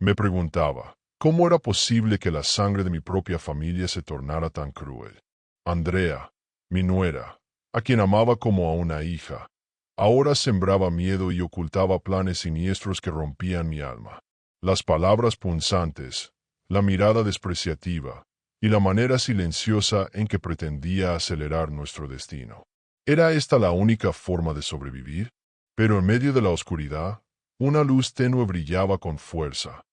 Me preguntaba, ¿cómo era posible que la sangre de mi propia familia se tornara tan cruel? Andrea, mi nuera, a quien amaba como a una hija, ahora sembraba miedo y ocultaba planes siniestros que rompían mi alma. Las palabras punzantes, la mirada despreciativa y la manera silenciosa en que pretendía acelerar nuestro destino. ¿Era esta la única forma de sobrevivir? Pero en medio de la oscuridad, una luz tenue brillaba con fuerza.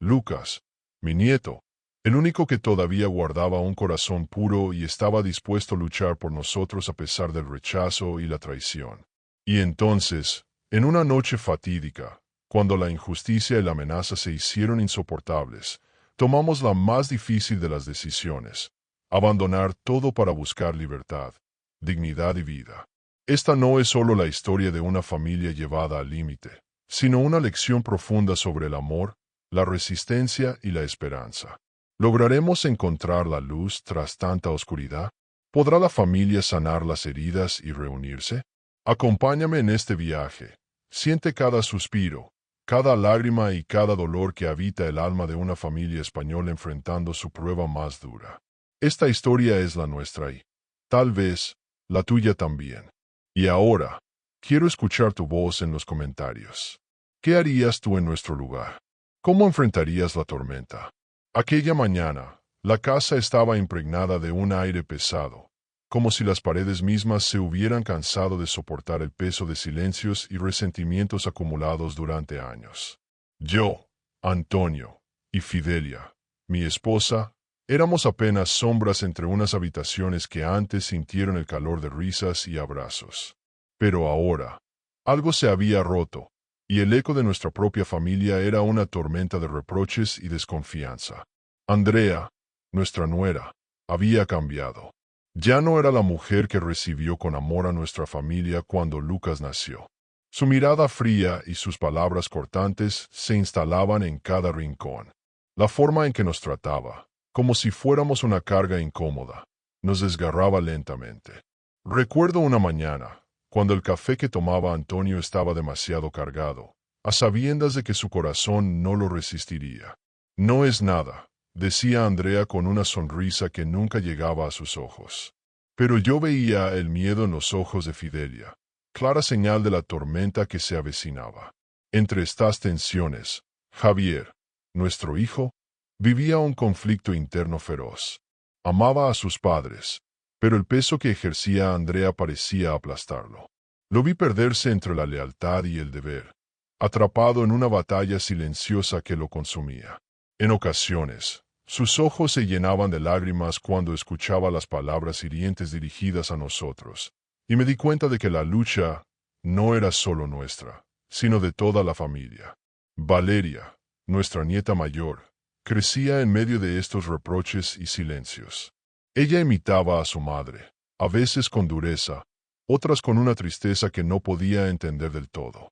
Lucas, mi nieto, el único que todavía guardaba un corazón puro y estaba dispuesto a luchar por nosotros a pesar del rechazo y la traición. Y entonces, en una noche fatídica, cuando la injusticia y la amenaza se hicieron insoportables, tomamos la más difícil de las decisiones: abandonar todo para buscar libertad, dignidad y vida. Esta no es solo la historia de una familia llevada al límite, sino una lección profunda sobre el amor, la resistencia y la esperanza. ¿Lograremos encontrar la luz tras tanta oscuridad? ¿Podrá la familia sanar las heridas y reunirse? Acompáñame en este viaje. Siente cada suspiro, cada lágrima y cada dolor que habita el alma de una familia española enfrentando su prueba más dura. Esta historia es la nuestra y, tal vez, la tuya también. Y ahora, quiero escuchar tu voz en los comentarios. ¿Qué harías tú en nuestro lugar? ¿Cómo enfrentarías la tormenta? Aquella mañana, la casa estaba impregnada de un aire pesado, como si las paredes mismas se hubieran cansado de soportar el peso de silencios y resentimientos acumulados durante años. Yo, Antonio y Fidelia, mi esposa, éramos apenas sombras entre unas habitaciones que antes sintieron el calor de risas y abrazos. Pero ahora, algo se había roto, y el eco de nuestra propia familia era una tormenta de reproches y desconfianza. Andrea, nuestra nuera, había cambiado. Ya no era la mujer que recibió con amor a nuestra familia cuando Lucas nació. Su mirada fría y sus palabras cortantes se instalaban en cada rincón. La forma en que nos trataba, como si fuéramos una carga incómoda, nos desgarraba lentamente. Recuerdo una mañana, cuando el café que tomaba Antonio estaba demasiado cargado, a sabiendas de que su corazón no lo resistiría. No es nada, decía Andrea con una sonrisa que nunca llegaba a sus ojos. Pero yo veía el miedo en los ojos de Fidelia, clara señal de la tormenta que se avecinaba. Entre estas tensiones, Javier, nuestro hijo, vivía un conflicto interno feroz. Amaba a sus padres, pero el peso que ejercía Andrea parecía aplastarlo. Lo vi perderse entre la lealtad y el deber, atrapado en una batalla silenciosa que lo consumía. En ocasiones, sus ojos se llenaban de lágrimas cuando escuchaba las palabras hirientes dirigidas a nosotros, y me di cuenta de que la lucha no era solo nuestra, sino de toda la familia. Valeria, nuestra nieta mayor, crecía en medio de estos reproches y silencios. Ella imitaba a su madre, a veces con dureza, otras con una tristeza que no podía entender del todo.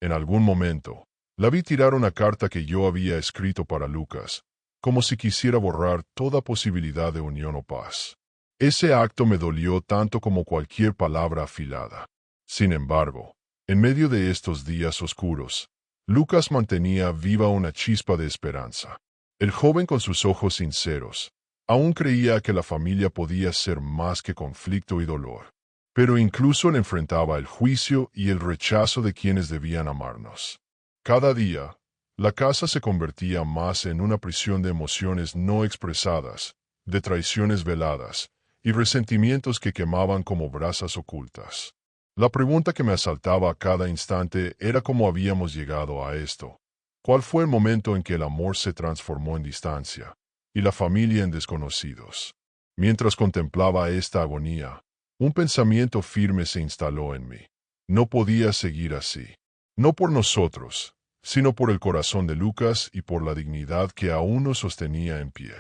En algún momento, la vi tirar una carta que yo había escrito para Lucas, como si quisiera borrar toda posibilidad de unión o paz. Ese acto me dolió tanto como cualquier palabra afilada. Sin embargo, en medio de estos días oscuros, Lucas mantenía viva una chispa de esperanza. El joven, con sus ojos sinceros, aún creía que la familia podía ser más que conflicto y dolor. Pero incluso él enfrentaba el juicio y el rechazo de quienes debían amarnos. Cada día, la casa se convertía más en una prisión de emociones no expresadas, de traiciones veladas y resentimientos que quemaban como brasas ocultas. La pregunta que me asaltaba a cada instante era cómo habíamos llegado a esto. ¿Cuál fue el momento en que el amor se transformó en distancia y la familia en desconocidos? Mientras contemplaba esta agonía, un pensamiento firme se instaló en mí. No podía seguir así. No por nosotros, sino por el corazón de Lucas y por la dignidad que aún nos sostenía en pie.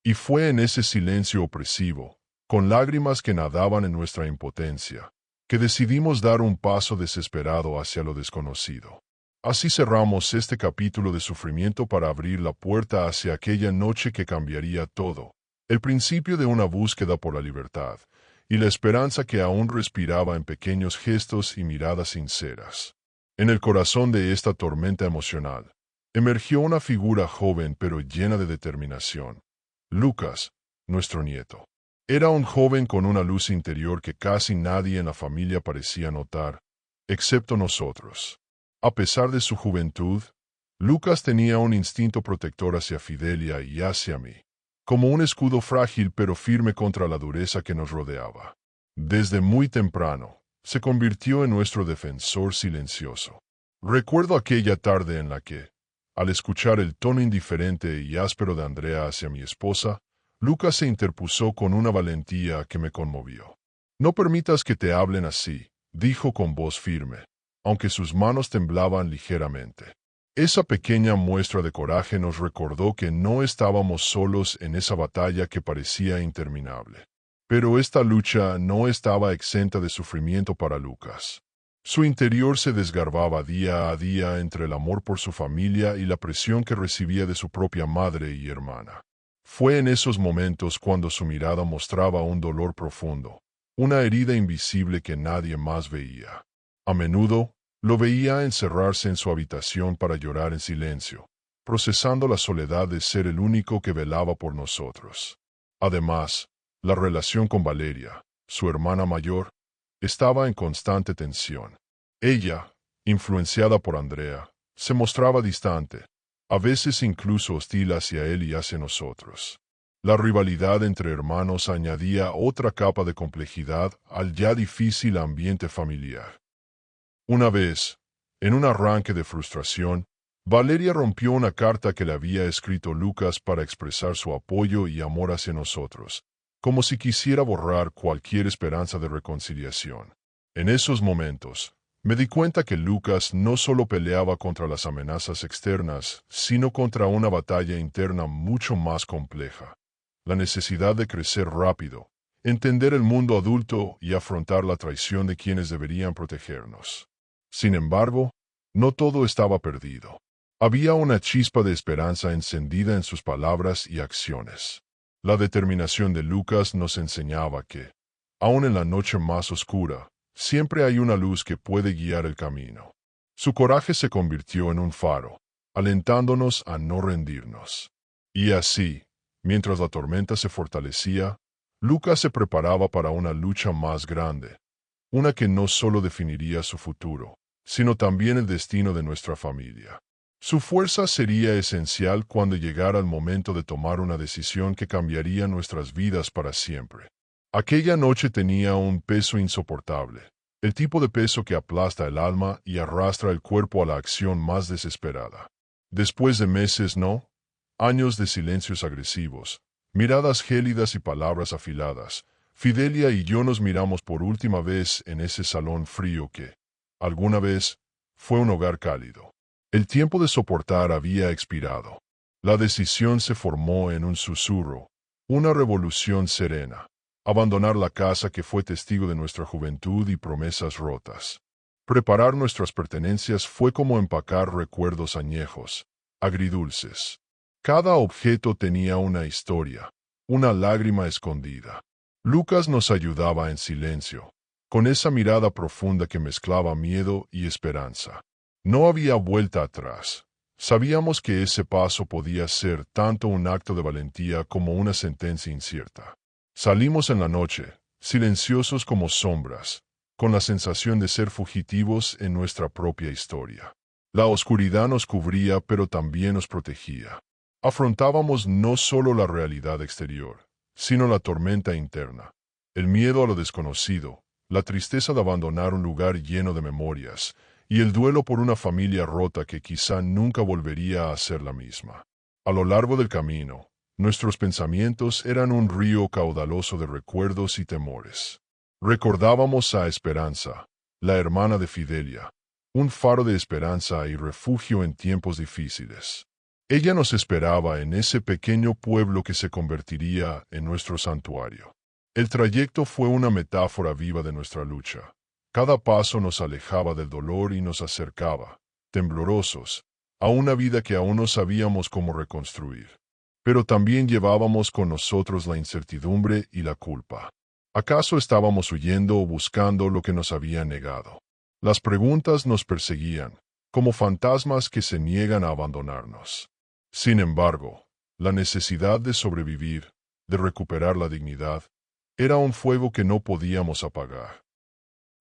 Y fue en ese silencio opresivo, con lágrimas que nadaban en nuestra impotencia, que decidimos dar un paso desesperado hacia lo desconocido. Así cerramos este capítulo de sufrimiento para abrir la puerta hacia aquella noche que cambiaría todo, el principio de una búsqueda por la libertad, y la esperanza que aún respiraba en pequeños gestos y miradas sinceras. En el corazón de esta tormenta emocional, emergió una figura joven pero llena de determinación. Lucas, nuestro nieto. Era un joven con una luz interior que casi nadie en la familia parecía notar, excepto nosotros. A pesar de su juventud, Lucas tenía un instinto protector hacia Fidelia y hacia mí, como un escudo frágil pero firme contra la dureza que nos rodeaba. Desde muy temprano, se convirtió en nuestro defensor silencioso. Recuerdo aquella tarde en la que, al escuchar el tono indiferente y áspero de Andrea hacia mi esposa, Lucas se interpuso con una valentía que me conmovió. «No permitas que te hablen así», dijo con voz firme, aunque sus manos temblaban ligeramente. Esa pequeña muestra de coraje nos recordó que no estábamos solos en esa batalla que parecía interminable. Pero esta lucha no estaba exenta de sufrimiento para Lucas. Su interior se desgarbaba día a día entre el amor por su familia y la presión que recibía de su propia madre y hermana. Fue en esos momentos cuando su mirada mostraba un dolor profundo, una herida invisible que nadie más veía. A menudo, lo veía encerrarse en su habitación para llorar en silencio, procesando la soledad de ser el único que velaba por nosotros. Además, la relación con Valeria, su hermana mayor, estaba en constante tensión. Ella, influenciada por Andrea, se mostraba distante, a veces incluso hostil hacia él y hacia nosotros. La rivalidad entre hermanos añadía otra capa de complejidad al ya difícil ambiente familiar. Una vez, en un arranque de frustración, Valeria rompió una carta que le había escrito Lucas para expresar su apoyo y amor hacia nosotros, como si quisiera borrar cualquier esperanza de reconciliación. En esos momentos, me di cuenta que Lucas no solo peleaba contra las amenazas externas, sino contra una batalla interna mucho más compleja. La necesidad de crecer rápido, entender el mundo adulto y afrontar la traición de quienes deberían protegernos. Sin embargo, no todo estaba perdido. Había una chispa de esperanza encendida en sus palabras y acciones. La determinación de Lucas nos enseñaba que, aun en la noche más oscura, siempre hay una luz que puede guiar el camino. Su coraje se convirtió en un faro, alentándonos a no rendirnos. Y así, mientras la tormenta se fortalecía, Lucas se preparaba para una lucha más grande, una que no solo definiría su futuro, sino también el destino de nuestra familia. Su fuerza sería esencial cuando llegara el momento de tomar una decisión que cambiaría nuestras vidas para siempre. Aquella noche tenía un peso insoportable, el tipo de peso que aplasta el alma y arrastra el cuerpo a la acción más desesperada. Después de meses, años de silencios agresivos, miradas gélidas y palabras afiladas, Fidelia y yo nos miramos por última vez en ese salón frío que, alguna vez, fue un hogar cálido. El tiempo de soportar había expirado. La decisión se formó en un susurro, una revolución serena. Abandonar la casa que fue testigo de nuestra juventud y promesas rotas. Preparar nuestras pertenencias fue como empacar recuerdos añejos, agridulces. Cada objeto tenía una historia, una lágrima escondida. Lucas nos ayudaba en silencio, con esa mirada profunda que mezclaba miedo y esperanza. No había vuelta atrás. Sabíamos que ese paso podía ser tanto un acto de valentía como una sentencia incierta. Salimos en la noche, silenciosos como sombras, con la sensación de ser fugitivos en nuestra propia historia. La oscuridad nos cubría, pero también nos protegía. Afrontábamos no solo la realidad exterior, sino la tormenta interna, el miedo a lo desconocido, la tristeza de abandonar un lugar lleno de memorias, y el duelo por una familia rota que quizá nunca volvería a ser la misma. A lo largo del camino, nuestros pensamientos eran un río caudaloso de recuerdos y temores. Recordábamos a Esperanza, la hermana de Fidelia, un faro de esperanza y refugio en tiempos difíciles. Ella nos esperaba en ese pequeño pueblo que se convertiría en nuestro santuario. El trayecto fue una metáfora viva de nuestra lucha. Cada paso nos alejaba del dolor y nos acercaba, temblorosos, a una vida que aún no sabíamos cómo reconstruir. Pero también llevábamos con nosotros la incertidumbre y la culpa. ¿Acaso estábamos huyendo o buscando lo que nos había negado? Las preguntas nos perseguían, como fantasmas que se niegan a abandonarnos. Sin embargo, la necesidad de sobrevivir, de recuperar la dignidad, era un fuego que no podíamos apagar.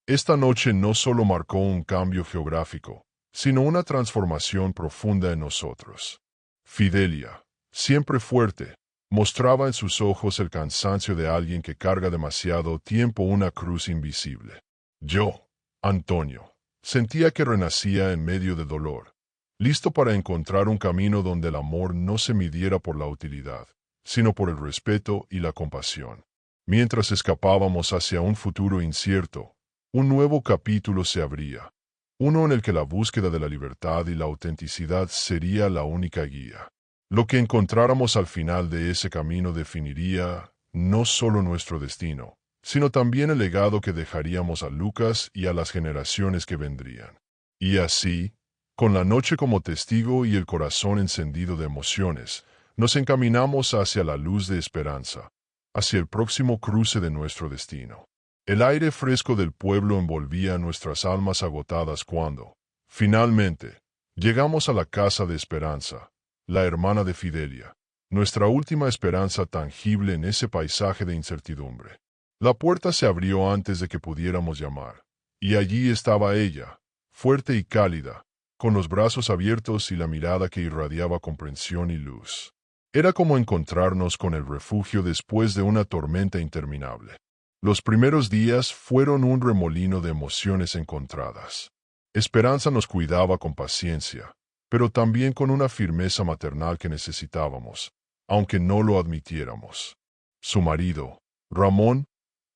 Esta noche no solo marcó un cambio geográfico, sino una transformación profunda en nosotros. Fidelia, siempre fuerte, mostraba en sus ojos el cansancio de alguien que carga demasiado tiempo una cruz invisible. Yo, Antonio, sentía que renacía en medio de dolor, listo para encontrar un camino donde el amor no se midiera por la utilidad, sino por el respeto y la compasión. Mientras escapábamos hacia un futuro incierto, un nuevo capítulo se abría, uno en el que la búsqueda de la libertad y la autenticidad sería la única guía. Lo que encontráramos al final de ese camino definiría no solo nuestro destino, sino también el legado que dejaríamos a Lucas y a las generaciones que vendrían. Y así, con la noche como testigo y el corazón encendido de emociones, nos encaminamos hacia la luz de esperanza, hacia el próximo cruce de nuestro destino. El aire fresco del pueblo envolvía nuestras almas agotadas cuando, finalmente, llegamos a la casa de Esperanza, la hermana de Fidelia, nuestra última esperanza tangible en ese paisaje de incertidumbre. La puerta se abrió antes de que pudiéramos llamar, y allí estaba ella, fuerte y cálida, con los brazos abiertos y la mirada que irradiaba comprensión y luz. Era como encontrarnos con el refugio después de una tormenta interminable. Los primeros días fueron un remolino de emociones encontradas. Esperanza nos cuidaba con paciencia, pero también con una firmeza maternal que necesitábamos, aunque no lo admitiéramos. Su marido, Ramón,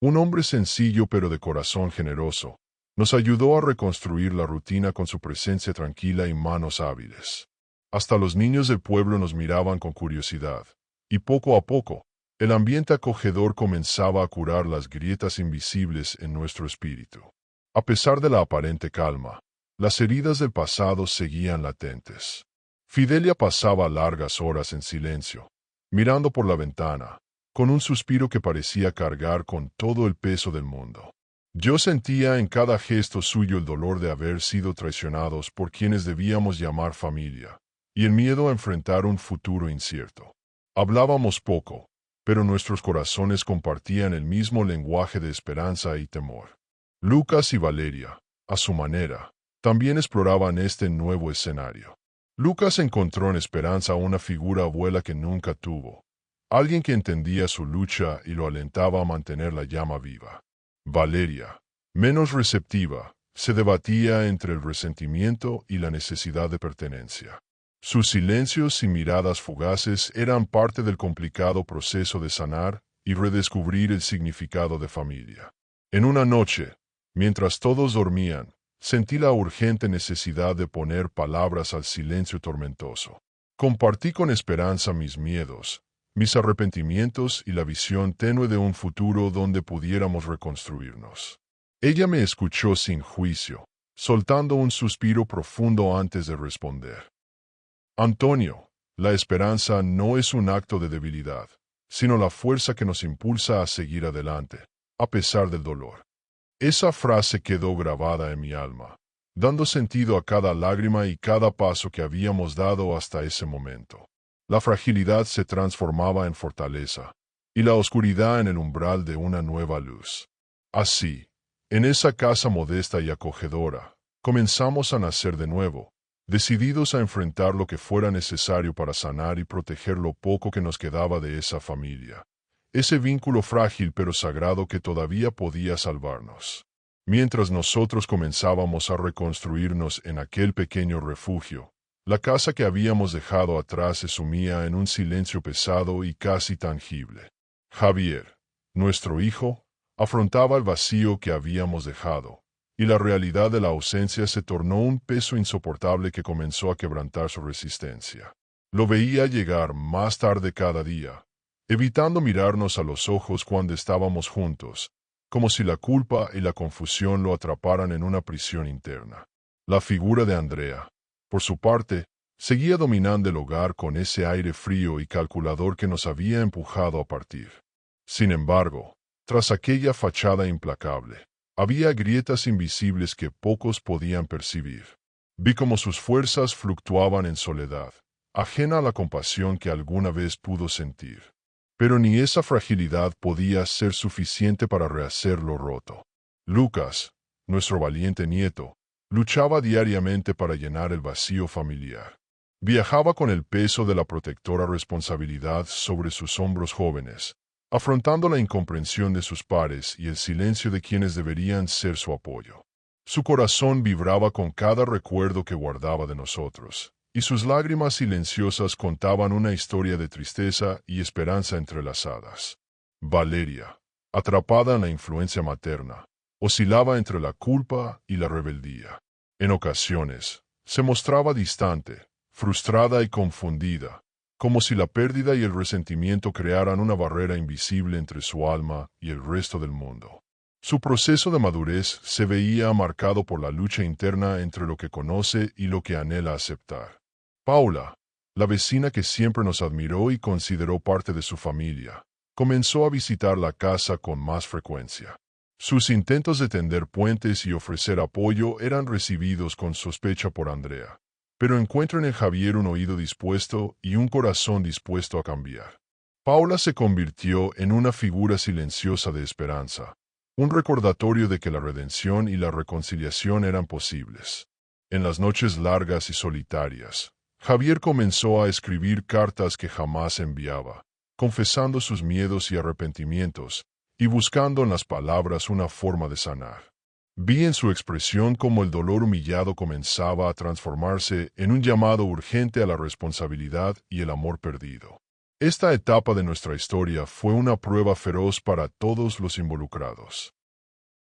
un hombre sencillo pero de corazón generoso, nos ayudó a reconstruir la rutina con su presencia tranquila y manos hábiles. Hasta los niños del pueblo nos miraban con curiosidad, y poco a poco, el ambiente acogedor comenzaba a curar las grietas invisibles en nuestro espíritu. A pesar de la aparente calma, las heridas del pasado seguían latentes. Fidelia pasaba largas horas en silencio, mirando por la ventana, con un suspiro que parecía cargar con todo el peso del mundo. Yo sentía en cada gesto suyo el dolor de haber sido traicionados por quienes debíamos llamar familia, y el miedo a enfrentar un futuro incierto. Hablábamos poco, pero nuestros corazones compartían el mismo lenguaje de esperanza y temor. Lucas y Valeria, a su manera, también exploraban este nuevo escenario. Lucas encontró en Esperanza una figura abuela que nunca tuvo, alguien que entendía su lucha y lo alentaba a mantener la llama viva. Valeria, menos receptiva, se debatía entre el resentimiento y la necesidad de pertenencia. Sus silencios y miradas fugaces eran parte del complicado proceso de sanar y redescubrir el significado de familia. En una noche, mientras todos dormían, sentí la urgente necesidad de poner palabras al silencio tormentoso. Compartí con Esperanza mis miedos, mis arrepentimientos y la visión tenue de un futuro donde pudiéramos reconstruirnos. Ella me escuchó sin juicio, soltando un suspiro profundo antes de responder. Antonio, la esperanza no es un acto de debilidad, sino la fuerza que nos impulsa a seguir adelante, a pesar del dolor. Esa frase quedó grabada en mi alma, dando sentido a cada lágrima y cada paso que habíamos dado hasta ese momento. La fragilidad se transformaba en fortaleza, y la oscuridad en el umbral de una nueva luz. Así, en esa casa modesta y acogedora, comenzamos a nacer de nuevo, decididos a enfrentar lo que fuera necesario para sanar y proteger lo poco que nos quedaba de esa familia, ese vínculo frágil pero sagrado que todavía podía salvarnos. Mientras nosotros comenzábamos a reconstruirnos en aquel pequeño refugio, la casa que habíamos dejado atrás se sumía en un silencio pesado y casi tangible. Javier, nuestro hijo, afrontaba el vacío que habíamos dejado, y la realidad de la ausencia se tornó un peso insoportable que comenzó a quebrantar su resistencia. Lo veía llegar más tarde cada día, evitando mirarnos a los ojos cuando estábamos juntos, como si la culpa y la confusión lo atraparan en una prisión interna. La figura de Andrea, por su parte, seguía dominando el hogar con ese aire frío y calculador que nos había empujado a partir. Sin embargo, tras aquella fachada implacable, había grietas invisibles que pocos podían percibir. Vi cómo sus fuerzas fluctuaban en soledad, ajena a la compasión que alguna vez pudo sentir. Pero ni esa fragilidad podía ser suficiente para rehacer lo roto. Lucas, nuestro valiente nieto, luchaba diariamente para llenar el vacío familiar. Viajaba con el peso de la protectora responsabilidad sobre sus hombros jóvenes, afrontando la incomprensión de sus pares y el silencio de quienes deberían ser su apoyo. Su corazón vibraba con cada recuerdo que guardaba de nosotros, y sus lágrimas silenciosas contaban una historia de tristeza y esperanza entrelazadas. Valeria, atrapada en la influencia materna, oscilaba entre la culpa y la rebeldía. En ocasiones, se mostraba distante, frustrada y confundida, como si la pérdida y el resentimiento crearan una barrera invisible entre su alma y el resto del mundo. Su proceso de madurez se veía marcado por la lucha interna entre lo que conoce y lo que anhela aceptar. Paula, la vecina que siempre nos admiró y consideró parte de su familia, comenzó a visitar la casa con más frecuencia. Sus intentos de tender puentes y ofrecer apoyo eran recibidos con sospecha por Andrea, pero encuentra en Javier un oído dispuesto y un corazón dispuesto a cambiar. Paula se convirtió en una figura silenciosa de esperanza, un recordatorio de que la redención y la reconciliación eran posibles. En las noches largas y solitarias, Javier comenzó a escribir cartas que jamás enviaba, confesando sus miedos y arrepentimientos, y buscando en las palabras una forma de sanar. Vi en su expresión cómo el dolor humillado comenzaba a transformarse en un llamado urgente a la responsabilidad y el amor perdido. Esta etapa de nuestra historia fue una prueba feroz para todos los involucrados.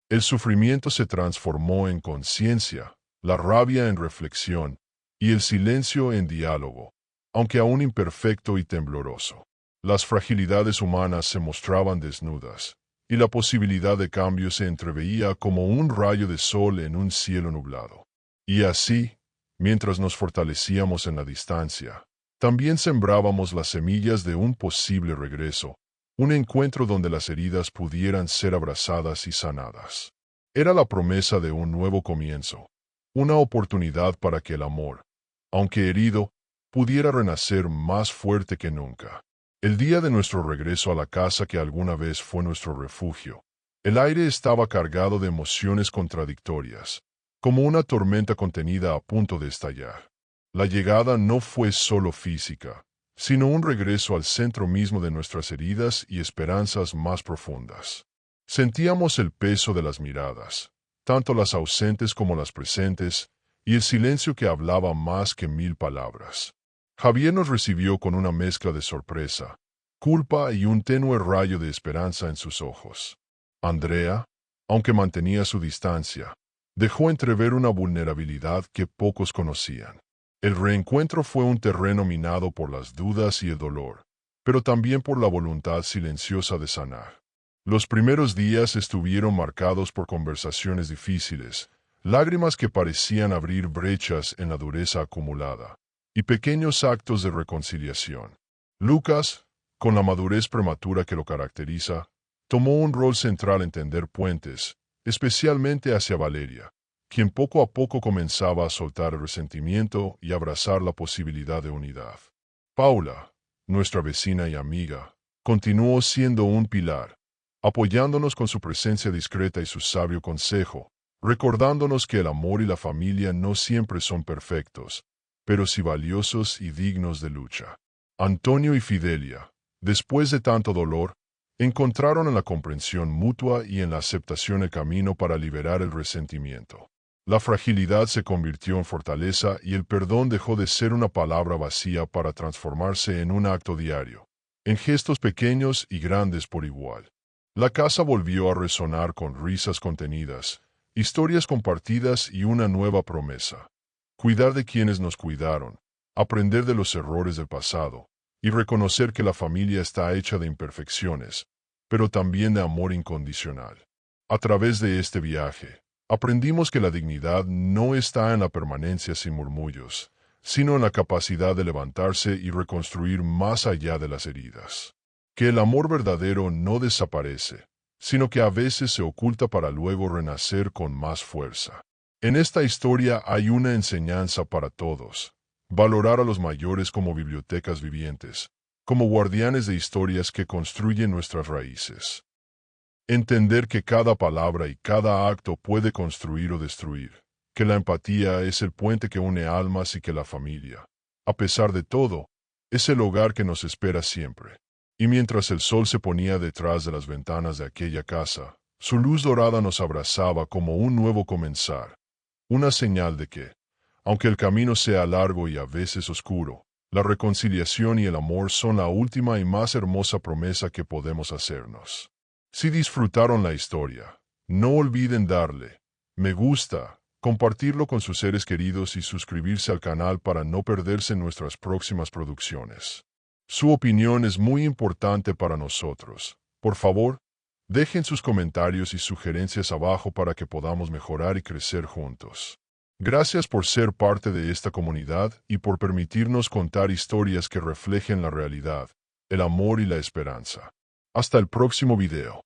El sufrimiento se transformó en conciencia, la rabia en reflexión y el silencio en diálogo, aunque aún imperfecto y tembloroso. Las fragilidades humanas se mostraban desnudas, y la posibilidad de cambio se entreveía como un rayo de sol en un cielo nublado. Y así, mientras nos fortalecíamos en la distancia, también sembrábamos las semillas de un posible regreso, un encuentro donde las heridas pudieran ser abrazadas y sanadas. Era la promesa de un nuevo comienzo, una oportunidad para que el amor, aunque herido, pudiera renacer más fuerte que nunca. El día de nuestro regreso a la casa que alguna vez fue nuestro refugio, el aire estaba cargado de emociones contradictorias, como una tormenta contenida a punto de estallar. La llegada no fue solo física, sino un regreso al centro mismo de nuestras heridas y esperanzas más profundas. Sentíamos el peso de las miradas, tanto las ausentes como las presentes, y el silencio que hablaba más que 1000 palabras. Javier nos recibió con una mezcla de sorpresa, culpa y un tenue rayo de esperanza en sus ojos. Andrea, aunque mantenía su distancia, dejó entrever una vulnerabilidad que pocos conocían. El reencuentro fue un terreno minado por las dudas y el dolor, pero también por la voluntad silenciosa de sanar. Los primeros días estuvieron marcados por conversaciones difíciles, lágrimas que parecían abrir brechas en la dureza acumulada, y pequeños actos de reconciliación. Lucas, con la madurez prematura que lo caracteriza, tomó un rol central en tender puentes, especialmente hacia Valeria, quien poco a poco comenzaba a soltar el resentimiento y abrazar la posibilidad de unidad. Paula, nuestra vecina y amiga, continuó siendo un pilar, apoyándonos con su presencia discreta y su sabio consejo, recordándonos que el amor y la familia no siempre son perfectos, pero sí valiosos y dignos de lucha. Antonio y Fidelia, después de tanto dolor, encontraron en la comprensión mutua y en la aceptación el camino para liberar el resentimiento. La fragilidad se convirtió en fortaleza y el perdón dejó de ser una palabra vacía para transformarse en un acto diario, en gestos pequeños y grandes por igual. La casa volvió a resonar con risas contenidas, historias compartidas y una nueva promesa: cuidar de quienes nos cuidaron, aprender de los errores del pasado, y reconocer que la familia está hecha de imperfecciones, pero también de amor incondicional. A través de este viaje, aprendimos que la dignidad no está en la permanencia sin murmullos, sino en la capacidad de levantarse y reconstruir más allá de las heridas. Que el amor verdadero no desaparece, sino que a veces se oculta para luego renacer con más fuerza. En esta historia hay una enseñanza para todos. Valorar a los mayores como bibliotecas vivientes, como guardianes de historias que construyen nuestras raíces. Entender que cada palabra y cada acto puede construir o destruir, que la empatía es el puente que une almas y que la familia, a pesar de todo, es el hogar que nos espera siempre. Y mientras el sol se ponía detrás de las ventanas de aquella casa, su luz dorada nos abrazaba como un nuevo comenzar, una señal de que, aunque el camino sea largo y a veces oscuro, la reconciliación y el amor son la última y más hermosa promesa que podemos hacernos. Si disfrutaron la historia, no olviden darle me gusta, compartirlo con sus seres queridos y suscribirse al canal para no perderse nuestras próximas producciones. Su opinión es muy importante para nosotros. Por favor, dejen sus comentarios y sugerencias abajo para que podamos mejorar y crecer juntos. Gracias por ser parte de esta comunidad y por permitirnos contar historias que reflejen la realidad, el amor y la esperanza. Hasta el próximo video.